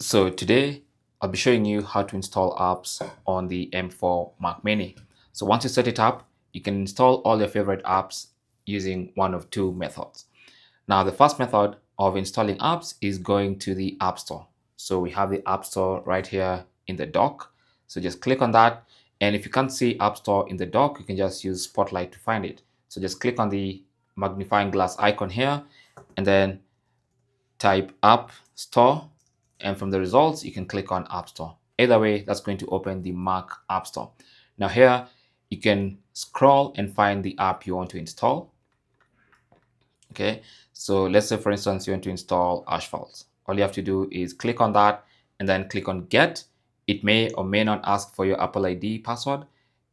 So today I'll be showing you how to install apps on the M4 Mac Mini. So once you set it up, you can install all your favorite apps using one of two methods. Now the first method of installing apps is going to the App Store. So we have the App Store right here in the dock. So just click on that. And if you can't see App Store in the dock, you can just use Spotlight to find it. So just click on the magnifying glass icon here and then type App Store, and from the results you can click on App Store. Either way, that's going to open the Mac App Store. Now here you can scroll and find the app you want to install. Okay, so let's say for instance you want to install Asphalt. All you have to do is click on that and then click on Get. It may or may not ask for your Apple ID password.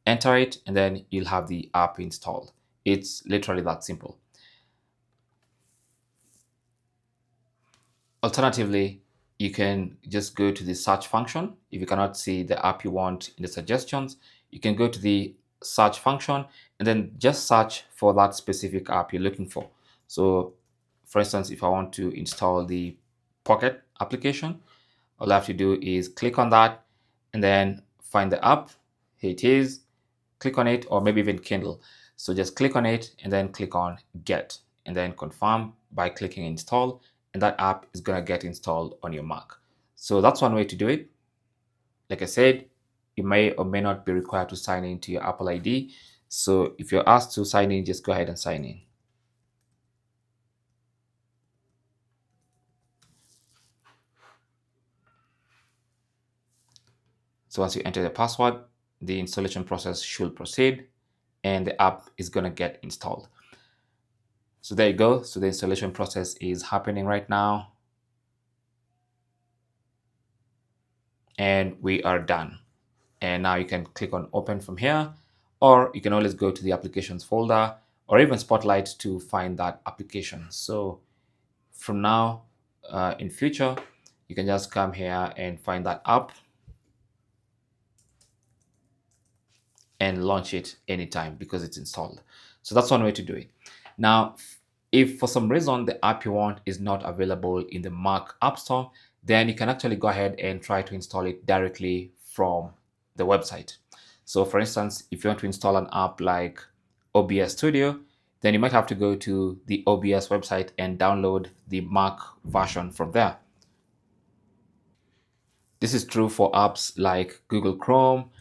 Enter it and then you'll have the app installed. It's literally that simple. Alternatively, you can just go to the search function. If you cannot see the app you want in the suggestions, you can go to the search function and then just search for that specific app you're looking for. So for instance, if I want to install the Pocket application, all I have to do is click on that and then find the app. Here it is. Click on it, or maybe even Kindle. So just click on it and then click on Get and then confirm by clicking Install, and that app is going to get installed on your Mac. So that's one way to do it. Like I said, you may or may not be required to sign in to your Apple ID. So if you're asked to sign in, just go ahead and sign in. So once you enter the password, the installation process should proceed and the app is going to get installed. So there you go. So the installation process is happening right now. And we are done. And now you can click on open from here, or you can always go to the applications folder or even Spotlight to find that application. So from now in future, you can just come here and find that app and launch it anytime because it's installed. So that's one way to do it. Now, if for some reason the app you want is not available in the Mac App Store, then you can actually go ahead and try to install it directly from the website. So for instance, if you want to install an app like OBS Studio, then you might have to go to the OBS website and download the Mac version from there. This is true for apps like Google Chrome,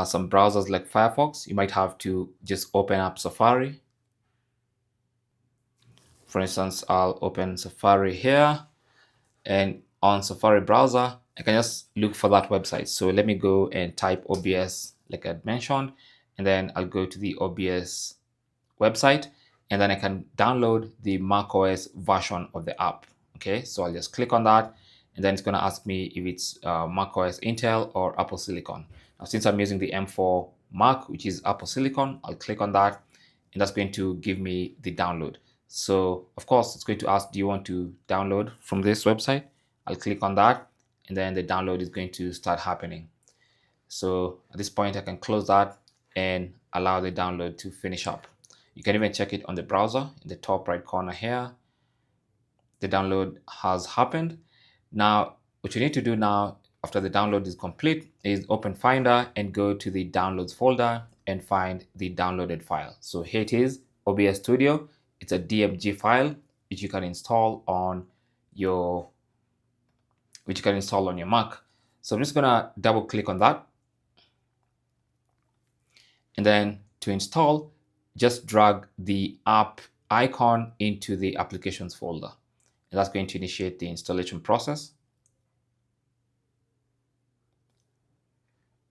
some browsers like Firefox. You might have to just open up Safari. For instance, I'll open Safari here, and on Safari browser, I can just look for that website. So let me go and type OBS like I mentioned, and then I'll go to the OBS website, and then I can download the macOS version of the app. Okay, so I'll just click on that, and then it's going to ask me if it's macOS Intel or Apple Silicon. Now, since I'm using the M4 Mac, which is Apple Silicon, I'll click on that, and that's going to give me the download. So of course, it's going to ask, do you want to download from this website? I'll click on that, and then the download is going to start happening. So at this point, I can close that and allow the download to finish up. You can even check it on the browser in the top right corner here. The download has happened. Now, what you need to do now after the download is complete is open Finder and go to the downloads folder and find the downloaded file. So here it is, OBS Studio. It's a DMG file which you can install on your Mac. So I'm just gonna double click on that. And then to install, just drag the app icon into the applications folder. And that's going to initiate the installation process.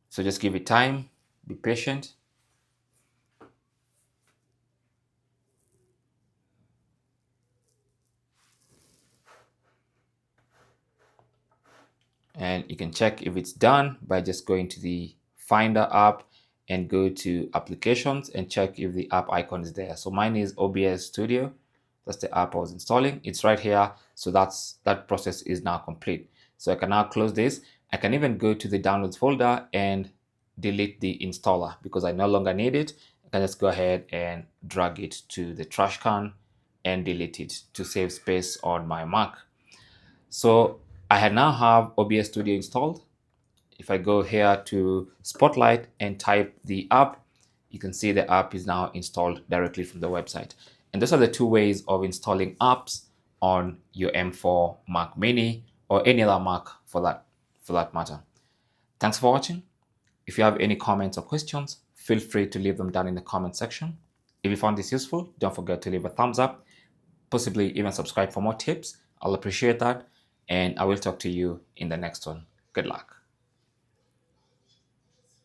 So just give it time, be patient. And you can check if it's done by just going to the Finder app and go to applications and check if the app icon is there. So mine is OBS Studio. That's the app I was installing. It's right here. So that process is now complete. So I can now close this. I can even go to the downloads folder and delete the installer because I no longer need it. I can just go ahead and drag it to the trash can and delete it to save space on my Mac. So I now have OBS Studio installed. If I go here to Spotlight and type the app, you can see the app is now installed directly from the website. And those are the two ways of installing apps on your M4 Mac Mini or any other Mac for that matter. Thanks for watching. If you have any comments or questions, feel free to leave them down in the comment section. If you found this useful, don't forget to leave a thumbs up, possibly even subscribe for more tips. I'll appreciate that. And I will talk to you in the next one. Good luck.